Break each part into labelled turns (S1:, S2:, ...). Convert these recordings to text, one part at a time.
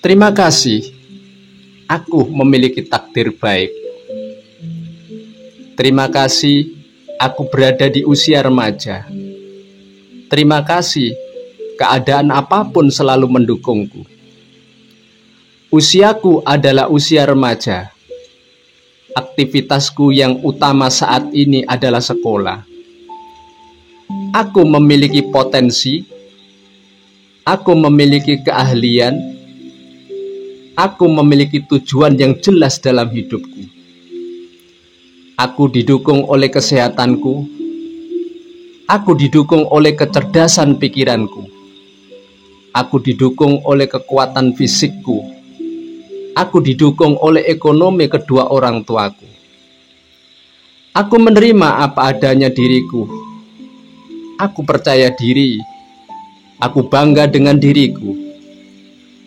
S1: Terima kasih, aku memiliki takdir baik. Terima kasih, aku berada di usia remaja. Terima kasih, keadaan apapun selalu mendukungku. Usiaku adalah usia remaja. Aktivitasku yang utama saat ini adalah sekolah. Aku memiliki potensi, aku memiliki keahlian, aku memiliki tujuan yang jelas dalam hidupku. Aku didukung oleh kesehatanku, aku didukung oleh kecerdasan pikiranku, aku didukung oleh kekuatan fisikku, aku didukung oleh ekonomi kedua orang tuaku. Aku menerima apa adanya diriku. Aku percaya diri. Aku bangga dengan diriku.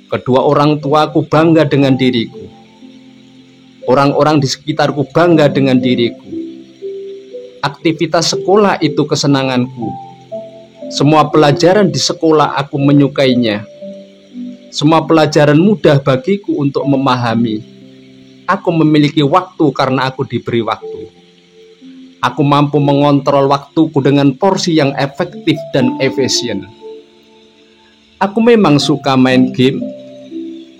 S1: Kedua orang tuaku bangga dengan diriku. Orang-orang di sekitarku bangga dengan diriku. Aktivitas sekolah itu kesenanganku. Semua pelajaran di sekolah aku menyukainya. Semua pelajaran mudah bagiku untuk memahami. Aku memiliki waktu karena aku diberi waktu. Aku mampu mengontrol waktuku dengan porsi yang efektif dan efisien. Aku memang suka main game,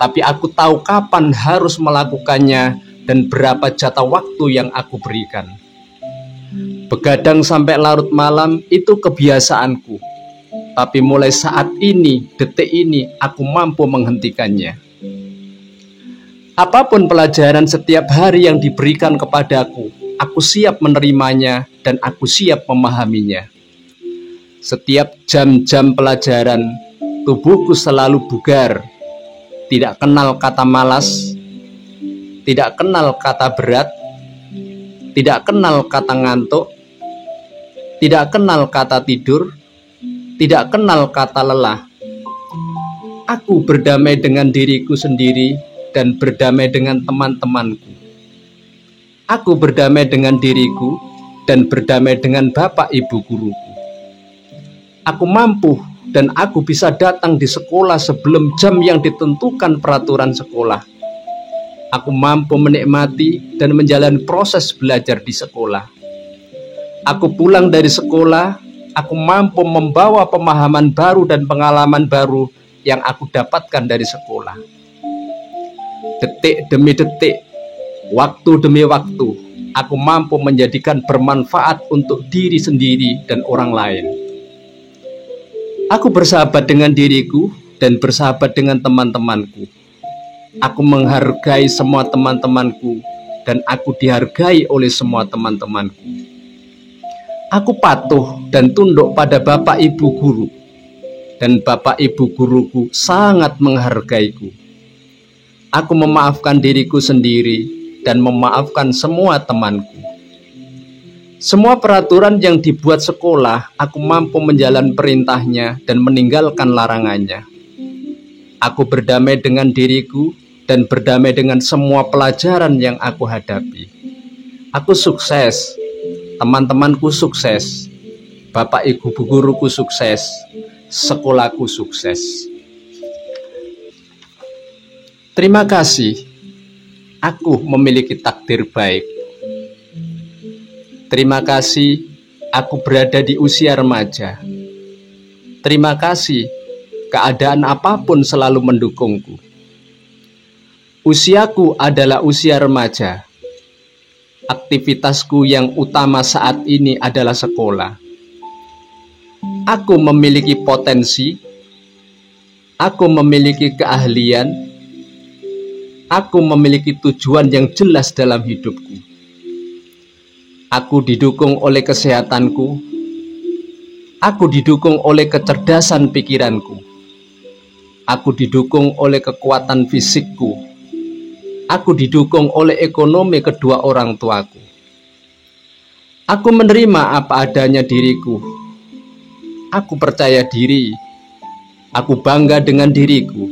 S1: tapi aku tahu kapan harus melakukannya dan berapa jatah waktu yang aku berikan. Begadang sampai larut malam itu kebiasaanku, tapi mulai saat ini, detik ini, aku mampu menghentikannya. Apapun pelajaran setiap hari yang diberikan kepadaku, aku siap menerimanya dan aku siap memahaminya. Setiap jam-jam pelajaran, tubuhku selalu bugar. Tidak kenal kata malas, tidak kenal kata berat, tidak kenal kata ngantuk, tidak kenal kata tidur, tidak kenal kata lelah. Aku berdamai dengan diriku sendiri dan berdamai dengan teman-temanku. Aku berdamai dengan diriku dan berdamai dengan bapak ibu guruku. Aku mampu dan aku bisa datang di sekolah sebelum jam yang ditentukan peraturan sekolah. Aku mampu menikmati dan menjalani proses belajar di sekolah. Aku pulang dari sekolah, aku mampu membawa pemahaman baru dan pengalaman baru yang aku dapatkan dari sekolah. Detik demi detik, waktu demi waktu, aku mampu menjadikan bermanfaat untuk diri sendiri dan orang lain. Aku bersahabat dengan diriku dan bersahabat dengan teman-temanku. Aku menghargai semua teman-temanku dan aku dihargai oleh semua teman-temanku. Aku patuh dan tunduk pada bapak ibu guru, dan bapak ibu guruku sangat menghargaiku. Aku memaafkan diriku sendiri dan memaafkan semua temanku. Semua peraturan yang dibuat sekolah, aku mampu menjalankan perintahnya dan meninggalkan larangannya. Aku berdamai dengan diriku dan berdamai dengan semua pelajaran yang aku hadapi. Aku sukses, teman-temanku sukses, bapak ibu guruku sukses, sekolahku sukses. Terima kasih, aku memiliki takdir baik. Terima kasih, aku berada di usia remaja. Terima kasih, keadaan apapun selalu mendukungku. Usiaku adalah usia remaja. Aktivitasku yang utama saat ini adalah sekolah. Aku memiliki potensi, aku memiliki keahlian, aku memiliki tujuan yang jelas dalam hidupku. Aku didukung oleh kesehatanku, aku didukung oleh kecerdasan pikiranku, aku didukung oleh kekuatan fisikku, aku didukung oleh ekonomi kedua orang tuaku. Aku menerima apa adanya diriku. Aku percaya diri. Aku bangga dengan diriku.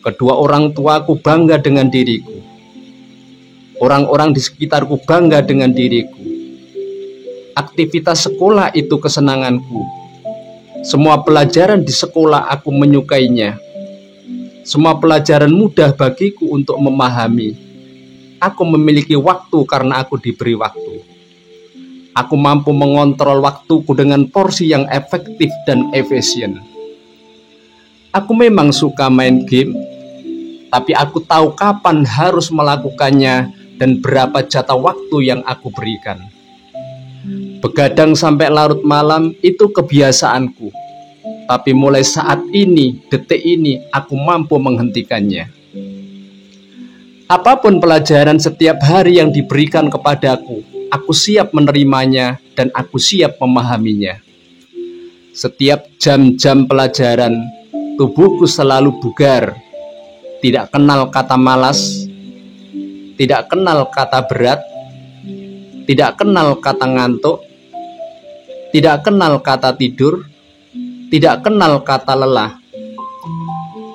S1: Kedua orang tuaku bangga dengan diriku. Orang-orang di sekitarku bangga dengan diriku. Aktivitas sekolah itu kesenanganku. Semua pelajaran di sekolah aku menyukainya. Semua pelajaran mudah bagiku untuk memahami. Aku memiliki waktu karena aku diberi waktu. Aku mampu mengontrol waktuku dengan porsi yang efektif dan efisien. Aku memang suka main game, tapi aku tahu kapan harus melakukannya dan berapa jatah waktu yang aku berikan. Begadang sampai larut malam itu kebiasaanku, tapi mulai saat ini, detik ini, aku mampu menghentikannya. Apapun pelajaran setiap hari yang diberikan kepadaku, aku siap menerimanya dan aku siap memahaminya. Setiap jam-jam pelajaran, tubuhku selalu bugar. Tidak kenal kata malas, tidak kenal kata berat, tidak kenal kata ngantuk, tidak kenal kata tidur, tidak kenal kata lelah.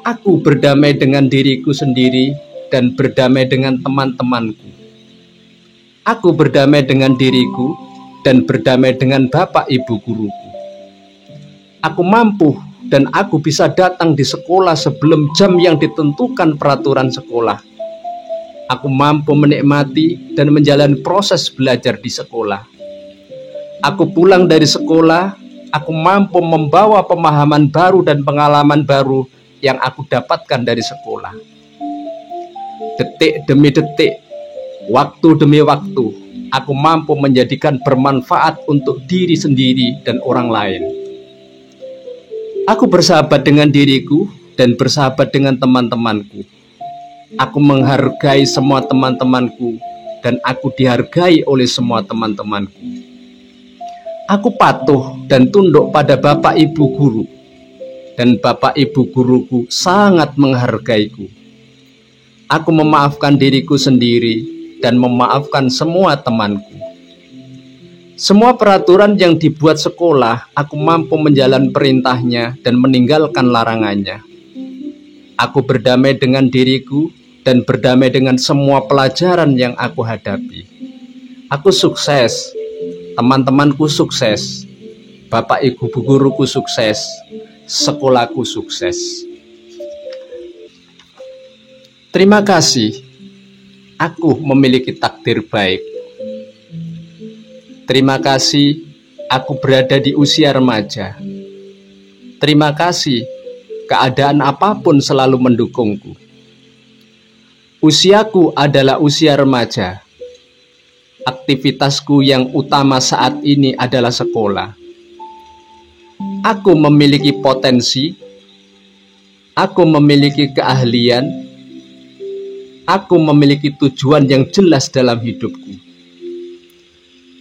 S1: Aku berdamai dengan diriku sendiri dan berdamai dengan teman-temanku. Aku berdamai dengan diriku dan berdamai dengan bapak ibu guruku. Aku mampu dan aku bisa datang di sekolah sebelum jam yang ditentukan peraturan sekolah. Aku mampu menikmati dan menjalani proses belajar di sekolah. Aku pulang dari sekolah, aku mampu membawa pemahaman baru dan pengalaman baru yang aku dapatkan dari sekolah. Detik demi detik, waktu demi waktu, aku mampu menjadikan bermanfaat untuk diri sendiri dan orang lain. Aku bersahabat dengan diriku dan bersahabat dengan teman-temanku. Aku menghargai semua teman-temanku dan aku dihargai oleh semua teman-temanku. Aku patuh dan tunduk pada bapak ibu guru, dan bapak ibu guruku sangat menghargaiku. Aku memaafkan diriku sendiri dan memaafkan semua temanku. Semua peraturan yang dibuat sekolah, aku mampu menjalankan perintahnya dan meninggalkan larangannya. Aku berdamai dengan diriku dan berdamai dengan semua pelajaran yang aku hadapi. Aku sukses, teman-temanku sukses, bapak ibu guruku sukses, sekolahku sukses. Terima kasih, aku memiliki takdir baik. Terima kasih, aku berada di usia remaja. Terima kasih, keadaan apapun selalu mendukungku. Usiaku adalah usia remaja. Aktivitasku yang utama saat ini adalah sekolah. Aku memiliki potensi, aku memiliki keahlian, aku memiliki tujuan yang jelas dalam hidupku.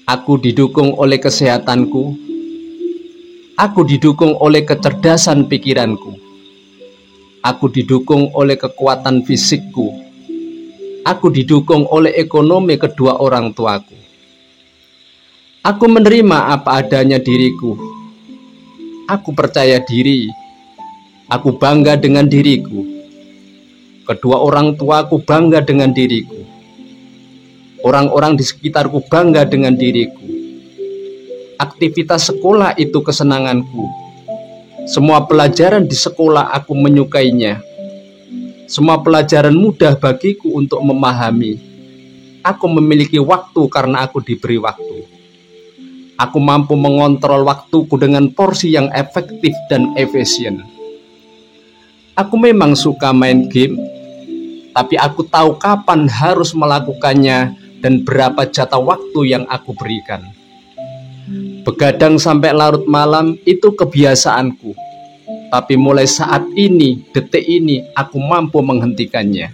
S1: Aku didukung oleh kesehatanku, aku didukung oleh kecerdasan pikiranku, aku didukung oleh kekuatan fisikku, aku didukung oleh ekonomi kedua orang tuaku. Aku menerima apa adanya diriku. Aku percaya diri. Aku bangga dengan diriku. Kedua orang tuaku bangga dengan diriku. Orang-orang di sekitarku bangga dengan diriku. Aktivitas sekolah itu kesenanganku. Semua pelajaran di sekolah aku menyukainya. Semua pelajaran mudah bagiku untuk memahami. Aku memiliki waktu karena aku diberi waktu. Aku mampu mengontrol waktuku dengan porsi yang efektif dan efisien. Aku memang suka main game, tapi aku tahu kapan harus melakukannya dan berapa jatah waktu yang aku berikan. Begadang sampai larut malam itu kebiasaanku, tapi mulai saat ini, detik ini, aku mampu menghentikannya.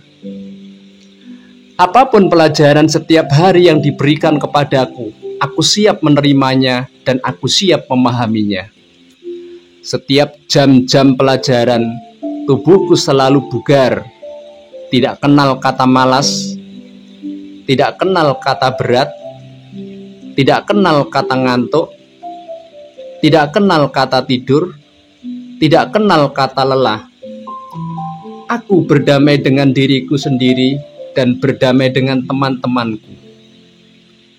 S1: Apapun pelajaran setiap hari yang diberikan kepadaku, aku siap menerimanya dan aku siap memahaminya. Setiap jam-jam pelajaran, tubuhku selalu bugar. Tidak kenal kata malas, tidak kenal kata berat, tidak kenal kata ngantuk, tidak kenal kata tidur, tidak kenal kata lelah. Aku berdamai dengan diriku sendiri dan berdamai dengan teman-temanku.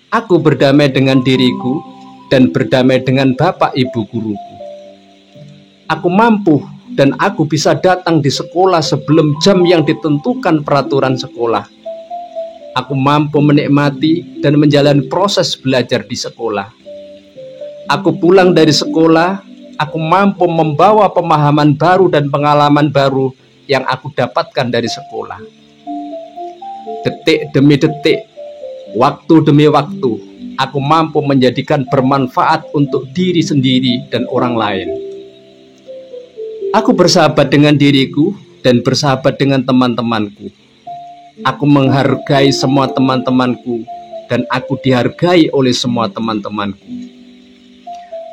S1: Aku berdamai dengan diriku dan berdamai dengan bapak ibu guruku. Aku mampu dan aku bisa datang di sekolah sebelum jam yang ditentukan peraturan sekolah. Aku mampu menikmati dan menjalani proses belajar di sekolah. Aku pulang dari sekolah, aku mampu membawa pemahaman baru dan pengalaman baru yang aku dapatkan dari sekolah. Detik demi detik, waktu demi waktu, aku mampu menjadikan bermanfaat untuk diri sendiri dan orang lain. Aku bersahabat dengan diriku dan bersahabat dengan teman-temanku. Aku menghargai semua teman-temanku dan aku dihargai oleh semua teman-temanku.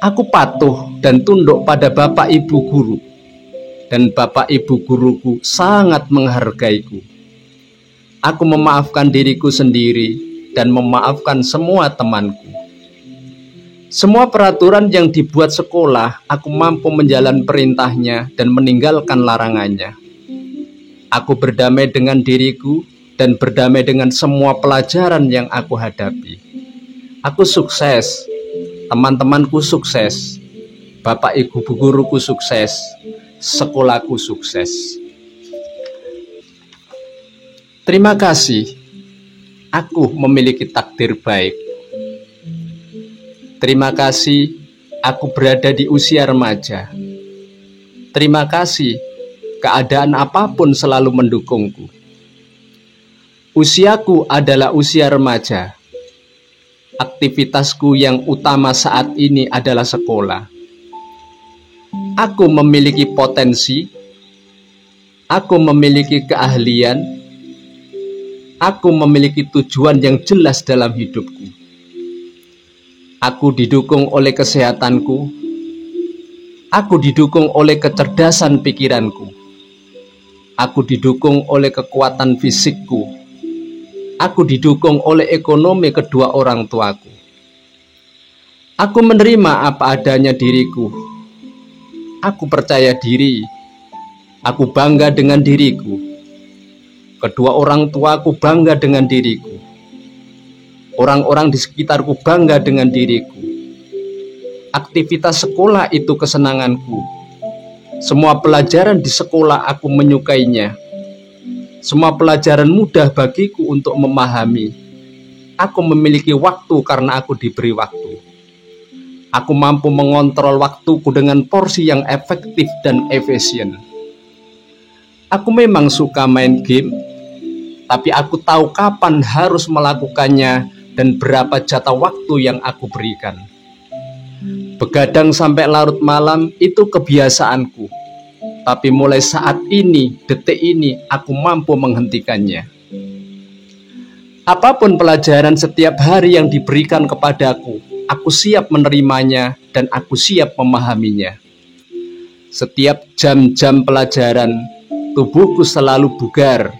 S1: Aku patuh dan tunduk pada Bapak Ibu guru, dan Bapak Ibu guruku sangat menghargaiku. Aku memaafkan diriku sendiri dan memaafkan semua temanku. Semua peraturan yang dibuat sekolah, aku mampu menjalankan perintahnya dan meninggalkan larangannya. Aku berdamai dengan diriku dan berdamai dengan semua pelajaran yang aku hadapi. Aku sukses, teman-temanku sukses, Bapak Ibu guruku sukses, sekolahku sukses. Terima kasih, aku memiliki takdir baik. Terima kasih, aku berada di usia remaja. Terima kasih, keadaan apapun selalu mendukungku. Usiaku adalah usia remaja. Aktivitasku yang utama saat ini adalah sekolah. Aku memiliki potensi, aku memiliki keahlian, aku memiliki tujuan yang jelas dalam hidupku. Aku didukung oleh kesehatanku, aku didukung oleh kecerdasan pikiranku, aku didukung oleh kekuatan fisikku, aku didukung oleh ekonomi kedua orang tuaku. Aku menerima apa adanya diriku. Aku percaya diri. Aku bangga dengan diriku. Kedua orang tuaku bangga dengan diriku. Orang-orang di sekitarku bangga dengan diriku. Aktivitas sekolah itu kesenanganku. Semua pelajaran di sekolah aku menyukainya. Semua pelajaran mudah bagiku untuk memahami. Aku memiliki waktu karena aku diberi waktu. Aku mampu mengontrol waktuku dengan porsi yang efektif dan efisien. Aku memang suka main game, tapi aku tahu kapan harus melakukannya dan berapa jatah waktu yang aku berikan. Begadang sampai larut malam itu kebiasaanku, tapi mulai saat ini, detik ini, aku mampu menghentikannya. Apapun pelajaran setiap hari yang diberikan kepadaku, aku siap menerimanya dan aku siap memahaminya. Setiap jam-jam pelajaran, tubuhku selalu bugar,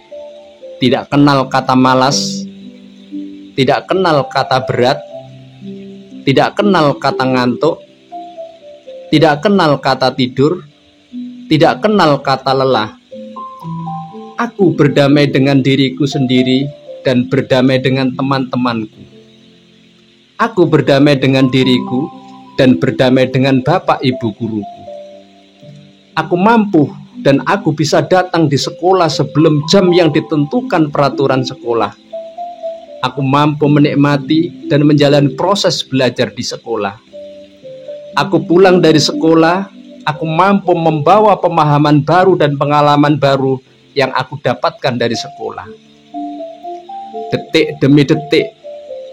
S1: tidak kenal kata malas, tidak kenal kata berat, tidak kenal kata ngantuk, tidak kenal kata tidur, tidak kenal kata lelah. Aku berdamai dengan diriku sendiri dan berdamai dengan teman-temanku. Aku berdamai dengan diriku dan berdamai dengan Bapak Ibu guruku. Aku mampu dan aku bisa datang di sekolah sebelum jam yang ditentukan peraturan sekolah. Aku mampu menikmati dan menjalani proses belajar di sekolah. Aku pulang dari sekolah, aku mampu membawa pemahaman baru dan pengalaman baru yang aku dapatkan dari sekolah. Detik demi detik,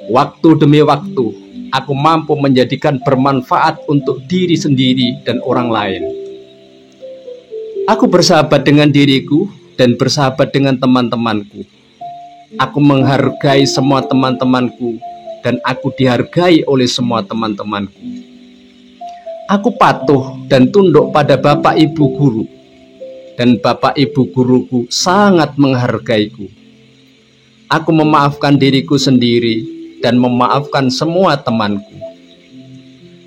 S1: waktu demi waktu, aku mampu menjadikan bermanfaat untuk diri sendiri dan orang lain. Aku bersahabat dengan diriku dan bersahabat dengan teman-temanku. Aku menghargai semua teman-temanku dan aku dihargai oleh semua teman-temanku. Aku patuh dan tunduk pada Bapak Ibu guru, dan Bapak Ibu guruku sangat menghargaiku. Aku memaafkan diriku sendiri dan memaafkan semua temanku.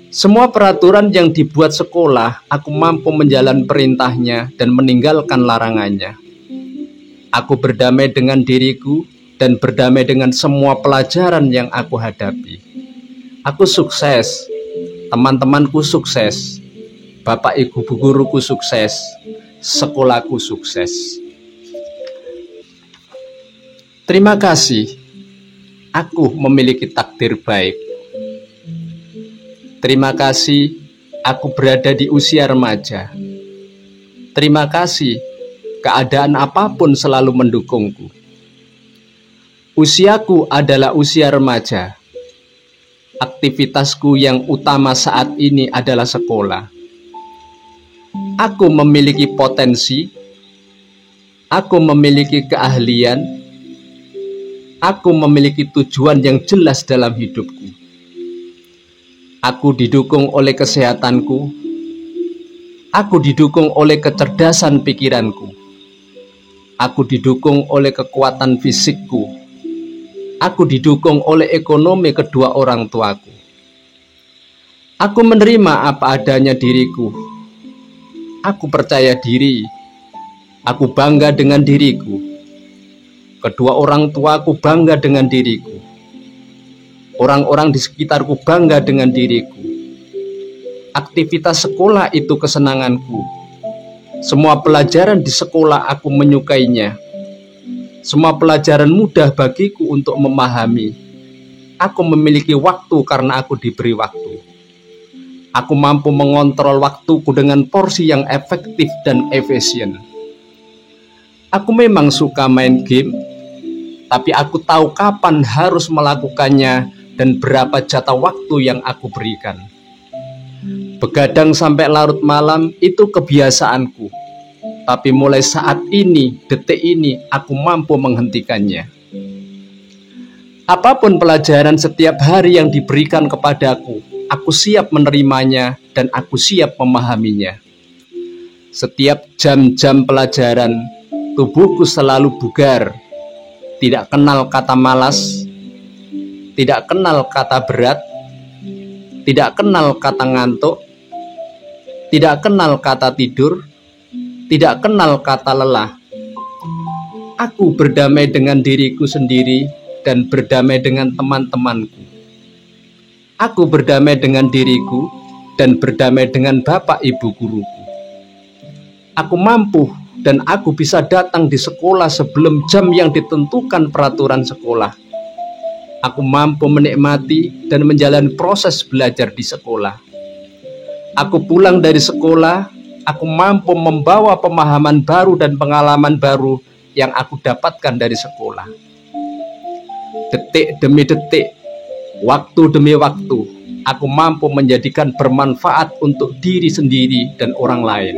S1: Semua peraturan yang dibuat sekolah, aku mampu menjalankan perintahnya dan meninggalkan larangannya. Aku berdamai dengan diriku dan berdamai dengan semua pelajaran yang aku hadapi. Aku sukses, teman-temanku sukses, Bapak Ibu guruku sukses, sekolahku sukses. Terima kasih, aku memiliki takdir baik. Terima kasih, aku berada di usia remaja. Terima kasih, keadaan apapun selalu mendukungku. Usiaku adalah usia remaja. Aktivitasku yang utama saat ini adalah sekolah. Aku memiliki potensi, aku memiliki keahlian, aku memiliki tujuan yang jelas dalam hidupku. Aku didukung oleh kesehatanku, aku didukung oleh kecerdasan pikiranku, aku didukung oleh kekuatan fisikku, aku didukung oleh ekonomi kedua orang tuaku. Aku menerima apa adanya diriku. Aku percaya diri. Aku bangga dengan diriku. Kedua orang tuaku bangga dengan diriku. Orang-orang di sekitarku bangga dengan diriku. Aktivitas sekolah itu kesenanganku. Semua pelajaran di sekolah aku menyukainya. Semua pelajaran mudah bagiku untuk memahami. Aku memiliki waktu karena aku diberi waktu. Aku mampu mengontrol waktuku dengan porsi yang efektif dan efisien. Aku memang suka main game, tapi aku tahu kapan harus melakukannya dan berapa jatah waktu yang aku berikan. Begadang sampai larut malam itu kebiasaanku, tapi mulai saat ini, detik ini, aku mampu menghentikannya. Apapun pelajaran setiap hari yang diberikan kepadaku, aku siap menerimanya dan aku siap memahaminya. Setiap jam-jam pelajaran, tubuhku selalu bugar, tidak kenal kata malas, tidak kenal kata berat, tidak kenal kata ngantuk, tidak kenal kata tidur, tidak kenal kata lelah. Aku berdamai dengan diriku sendiri dan berdamai dengan teman-temanku. Aku berdamai dengan diriku dan berdamai dengan bapak ibu guruku. Aku mampu dan aku bisa datang di sekolah sebelum jam yang ditentukan peraturan sekolah. Aku mampu menikmati dan menjalani proses belajar di sekolah. Aku pulang dari sekolah, aku mampu membawa pemahaman baru dan pengalaman baru yang aku dapatkan dari sekolah. Detik demi detik, waktu demi waktu, aku mampu menjadikan bermanfaat untuk diri sendiri dan orang lain.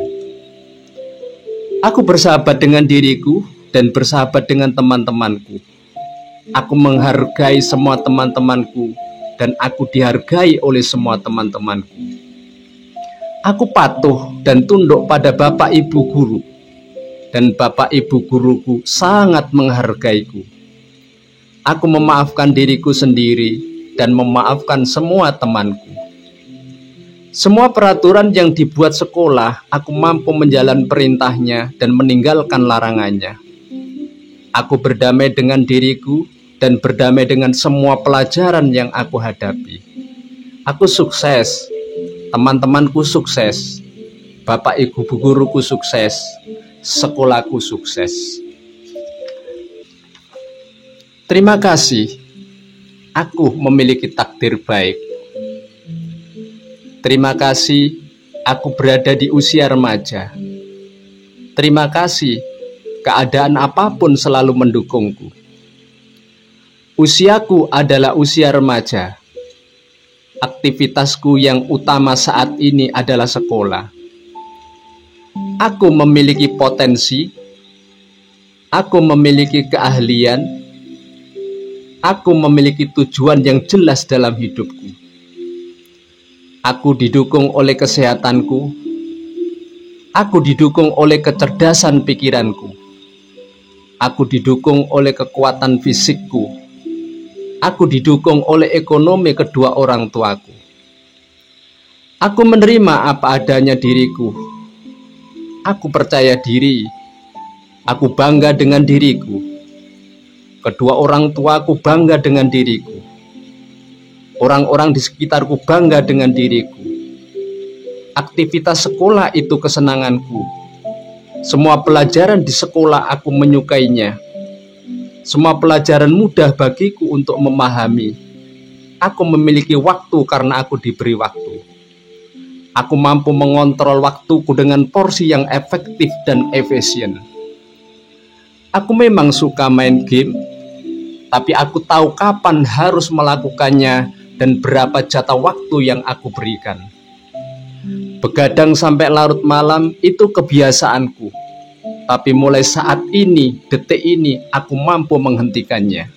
S1: Aku bersahabat dengan diriku dan bersahabat dengan teman-temanku. Aku menghargai semua teman-temanku dan aku dihargai oleh semua teman-temanku. Aku patuh dan tunduk pada bapak ibu guru, dan bapak ibu guruku sangat menghargaiku. Aku memaafkan diriku sendiri dan memaafkan semua temanku. Semua peraturan yang dibuat sekolah, aku mampu menjalankan perintahnya dan meninggalkan larangannya. Aku berdamai dengan diriku dan berdamai dengan semua pelajaran yang aku hadapi. Aku sukses, teman-temanku sukses, bapak ibu guruku sukses, sekolahku sukses. Terima kasih, aku memiliki takdir baik. Terima kasih, aku berada di usia remaja. Terima kasih, keadaan apapun selalu mendukungku. Usiaku adalah usia remaja. Aktivitasku yang utama saat ini adalah sekolah. Aku memiliki potensi, aku memiliki keahlian, aku memiliki tujuan yang jelas dalam hidupku. Aku didukung oleh kesehatanku, aku didukung oleh kecerdasan pikiranku, aku didukung oleh kekuatan fisikku, aku didukung oleh ekonomi kedua orang tuaku. Aku menerima apa adanya diriku. Aku percaya diri. Aku bangga dengan diriku. Kedua orang tuaku bangga dengan diriku. Orang-orang di sekitarku bangga dengan diriku. Aktivitas sekolah itu kesenanganku. Semua pelajaran di sekolah aku menyukainya. Semua pelajaran mudah bagiku untuk memahami. Aku memiliki waktu karena aku diberi waktu. Aku mampu mengontrol waktuku dengan porsi yang efektif dan efisien. Aku memang suka main game, tapi aku tahu kapan harus melakukannya dan berapa jatah waktu yang aku berikan. Begadang sampai larut malam itu kebiasaanku, tapi mulai saat ini, detik ini, aku mampu menghentikannya.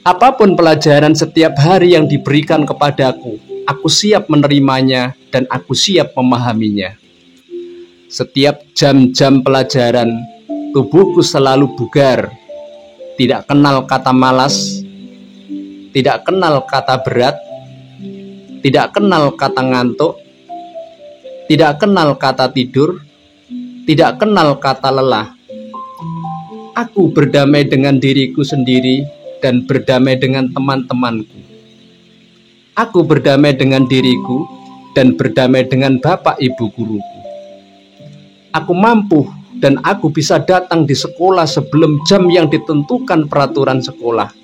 S1: Apapun pelajaran setiap hari yang diberikan kepadaku, aku siap menerimanya dan aku siap memahaminya. Setiap jam-jam pelajaran, tubuhku selalu bugar, tidak kenal kata malas, tidak kenal kata berat, tidak kenal kata ngantuk, tidak kenal kata tidur, tidak kenal kata lelah. Aku berdamai dengan diriku sendiri dan berdamai dengan teman-temanku. Aku berdamai dengan diriku dan berdamai dengan bapak ibu guruku. Aku mampu dan aku bisa datang di sekolah sebelum jam yang ditentukan peraturan sekolah.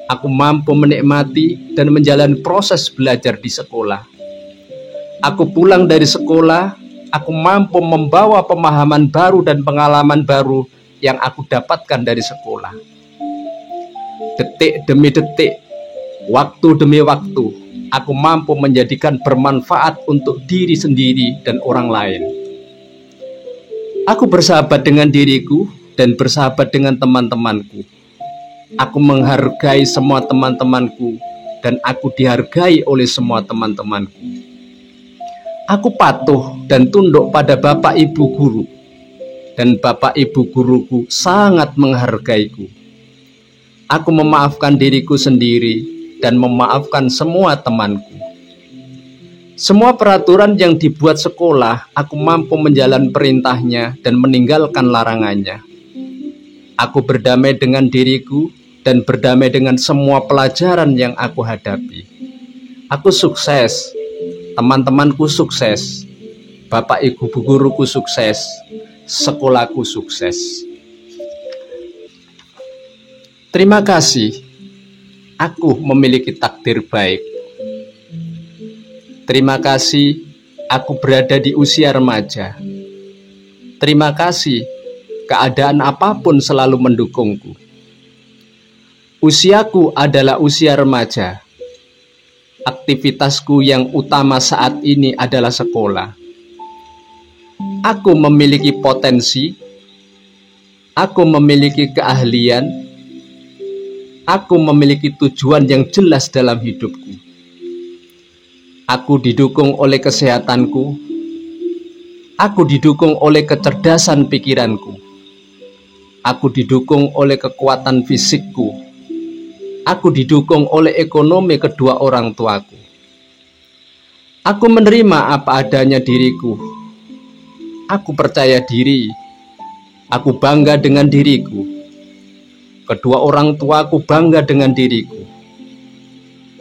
S1: Aku mampu menikmati dan menjalani proses belajar di sekolah. Aku pulang dari sekolah, aku mampu membawa pemahaman baru dan pengalaman baru yang aku dapatkan dari sekolah. Detik demi detik, waktu demi waktu, aku mampu menjadikan bermanfaat untuk diri sendiri dan orang lain. Aku bersahabat dengan diriku dan bersahabat dengan teman-temanku. Aku menghargai semua teman-temanku dan aku dihargai oleh semua teman-temanku. Aku patuh dan tunduk pada bapak ibu guru, dan bapak ibu guruku sangat menghargaiku. Aku memaafkan diriku sendiri dan memaafkan semua temanku. Semua peraturan yang dibuat sekolah, aku mampu menjalankan perintahnya dan meninggalkan larangannya. Aku berdamai dengan diriku dan berdamai dengan semua pelajaran yang aku hadapi. Aku sukses. Teman-temanku sukses, bapak ibu guruku sukses, sekolahku sukses. Terima kasih, aku memiliki takdir baik. Terima kasih, aku berada di usia remaja. Terima kasih, keadaan apapun selalu mendukungku. Usiaku adalah usia remaja. Aktivitasku yang utama saat ini adalah sekolah. Aku memiliki potensi, aku memiliki keahlian, aku memiliki tujuan yang jelas dalam hidupku. Aku didukung oleh kesehatanku, aku didukung oleh kecerdasan pikiranku, aku didukung oleh kekuatan fisikku. Aku didukung oleh ekonomi kedua orang tuaku. Aku menerima apa adanya diriku. Aku percaya diri. Aku bangga dengan diriku. Kedua orang tuaku bangga dengan diriku.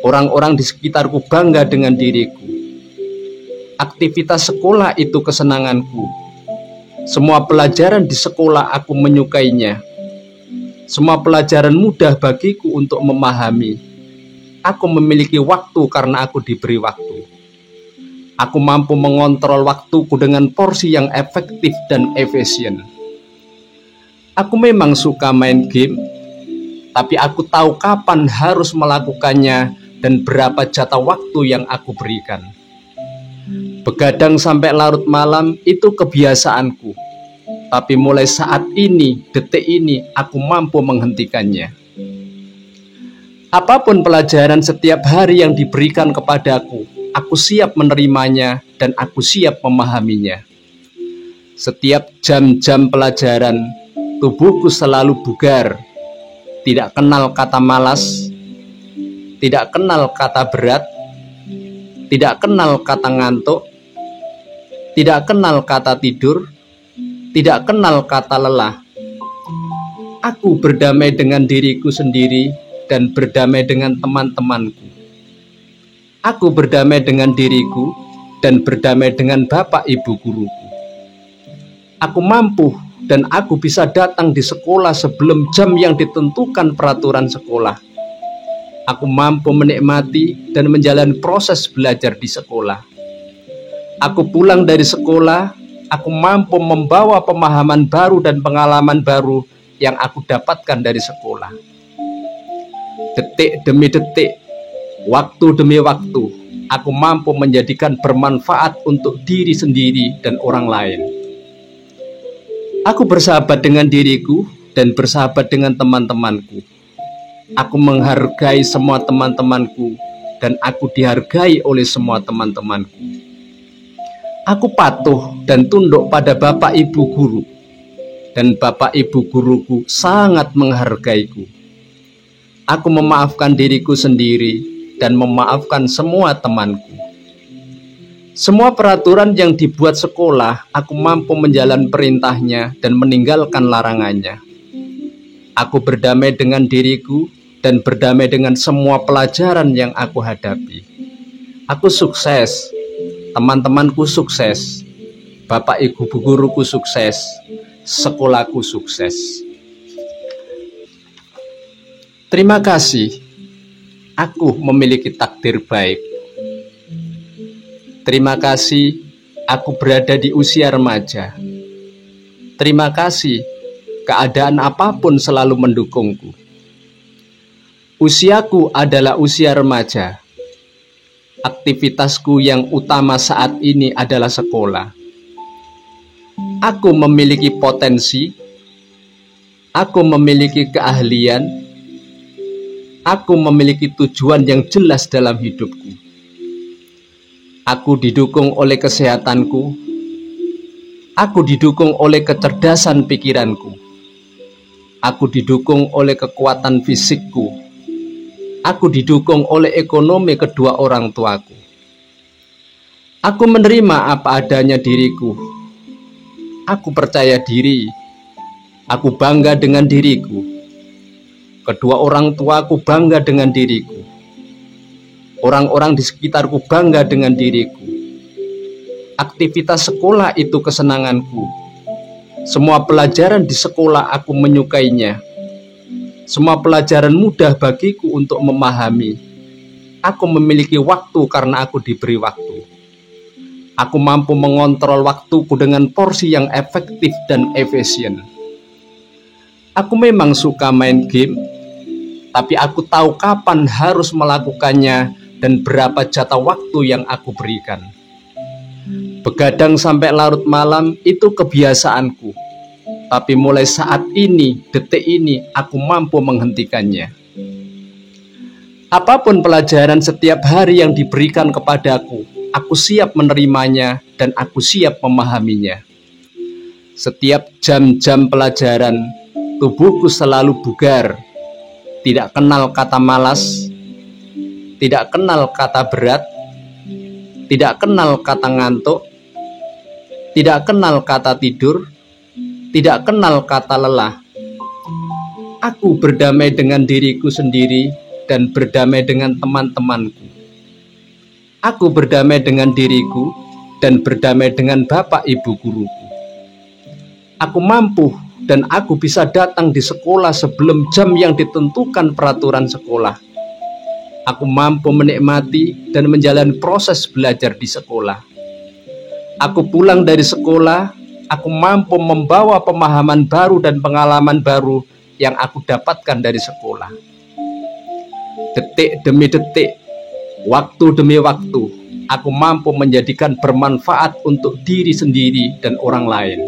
S1: Orang-orang di sekitarku bangga dengan diriku. Aktivitas sekolah itu kesenanganku. Semua pelajaran di sekolah aku menyukainya. Semua pelajaran mudah bagiku untuk memahami. Aku memiliki waktu karena aku diberi waktu. Aku mampu mengontrol waktuku dengan porsi yang efektif dan efisien. Aku memang suka main game, tapi aku tahu kapan harus melakukannya dan berapa jatah waktu yang aku berikan. Begadang sampai larut malam itu kebiasaanku. Tapi mulai saat ini, detik ini, aku mampu menghentikannya. Apapun pelajaran setiap hari yang diberikan kepadaku, aku siap menerimanya dan aku siap memahaminya. Setiap jam-jam pelajaran, tubuhku selalu bugar, tidak kenal kata malas, tidak kenal kata berat, tidak kenal kata ngantuk, tidak kenal kata tidur, tidak kenal kata lelah. Aku berdamai dengan diriku sendiri dan berdamai dengan teman-temanku. Aku berdamai dengan diriku dan berdamai dengan bapak ibu guruku. Aku mampu dan aku bisa datang di sekolah sebelum jam yang ditentukan peraturan sekolah. Aku mampu menikmati dan menjalani proses belajar di sekolah. Aku pulang dari sekolah, aku mampu membawa pemahaman baru dan pengalaman baru yang aku dapatkan dari sekolah. Detik demi detik, waktu demi waktu, aku mampu menjadikan bermanfaat untuk diri sendiri dan orang lain. Aku bersahabat dengan diriku dan bersahabat dengan teman-temanku. Aku menghargai semua teman-temanku dan aku dihargai oleh semua teman-temanku. Aku patuh dan tunduk pada Bapak Ibu guru, dan Bapak Ibu guruku sangat menghargaiku. Aku memaafkan diriku sendiri dan memaafkan semua temanku. Semua peraturan yang dibuat sekolah, aku mampu menjalankan perintahnya dan meninggalkan larangannya. Aku berdamai dengan diriku dan berdamai dengan semua pelajaran yang aku hadapi. Aku sukses, teman-temanku sukses, Bapak Ibu guruku sukses, sekolahku sukses. Terima kasih, aku memiliki takdir baik. Terima kasih, aku berada di usia remaja. Terima kasih, keadaan apapun selalu mendukungku. Usiaku adalah usia remaja. Aktivitasku yang utama saat ini adalah sekolah. Aku memiliki potensi, aku memiliki keahlian, aku memiliki tujuan yang jelas dalam hidupku. Aku didukung oleh kesehatanku, aku didukung oleh kecerdasan pikiranku, aku didukung oleh kekuatan fisikku, aku didukung oleh ekonomi kedua orang tuaku. Aku menerima apa adanya diriku, aku percaya diri, aku bangga dengan diriku, kedua orang tuaku bangga dengan diriku. Orang-orang di sekitarku bangga dengan diriku. Aktivitas sekolah itu kesenanganku. Semua pelajaran di sekolah aku menyukainya. Semua pelajaran mudah bagiku untuk memahami. Aku memiliki waktu karena aku diberi waktu. Aku mampu mengontrol waktuku dengan porsi yang efektif dan efisien. Aku memang suka main game, tapi aku tahu kapan harus melakukannya dan berapa jatah waktu yang aku berikan. Begadang sampai larut malam itu kebiasaanku, tapi mulai saat ini, detik ini, aku mampu menghentikannya. Apapun pelajaran setiap hari yang diberikan kepadaku, aku siap menerimanya dan aku siap memahaminya. Setiap jam-jam pelajaran, tubuhku selalu bugar, tidak kenal kata malas, tidak kenal kata berat, tidak kenal kata ngantuk, tidak kenal kata tidur, tidak kenal kata lelah. Aku berdamai dengan diriku sendiri dan berdamai dengan teman-temanku. Aku berdamai dengan diriku dan berdamai dengan Bapak Ibu guruku. Aku mampu dan aku bisa datang di sekolah sebelum jam yang ditentukan peraturan sekolah. Aku mampu menikmati dan menjalani proses belajar di sekolah. Aku pulang dari sekolah, aku mampu membawa pemahaman baru dan pengalaman baru yang aku dapatkan dari sekolah. Detik demi detik, waktu demi waktu, aku mampu menjadikan bermanfaat untuk diri sendiri dan orang lain.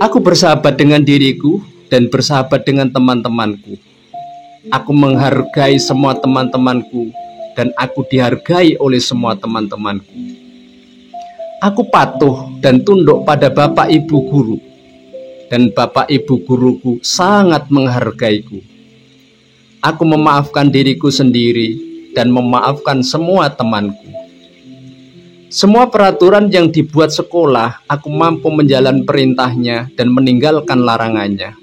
S1: Aku bersahabat dengan diriku dan bersahabat dengan teman-temanku. Aku menghargai semua teman-temanku dan aku dihargai oleh semua teman-temanku. Aku patuh dan tunduk pada Bapak Ibu guru, dan Bapak Ibu guruku sangat menghargaiku. Aku memaafkan diriku sendiri dan memaafkan semua temanku. Semua peraturan yang dibuat sekolah, aku mampu menjalankan perintahnya dan meninggalkan larangannya.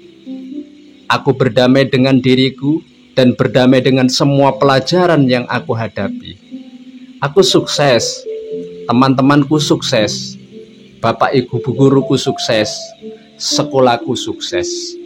S1: Aku berdamai dengan diriku dan berdamai dengan semua pelajaran yang aku hadapi. Aku sukses, teman-temanku sukses, Bapak Ibu guruku sukses, sekolahku sukses.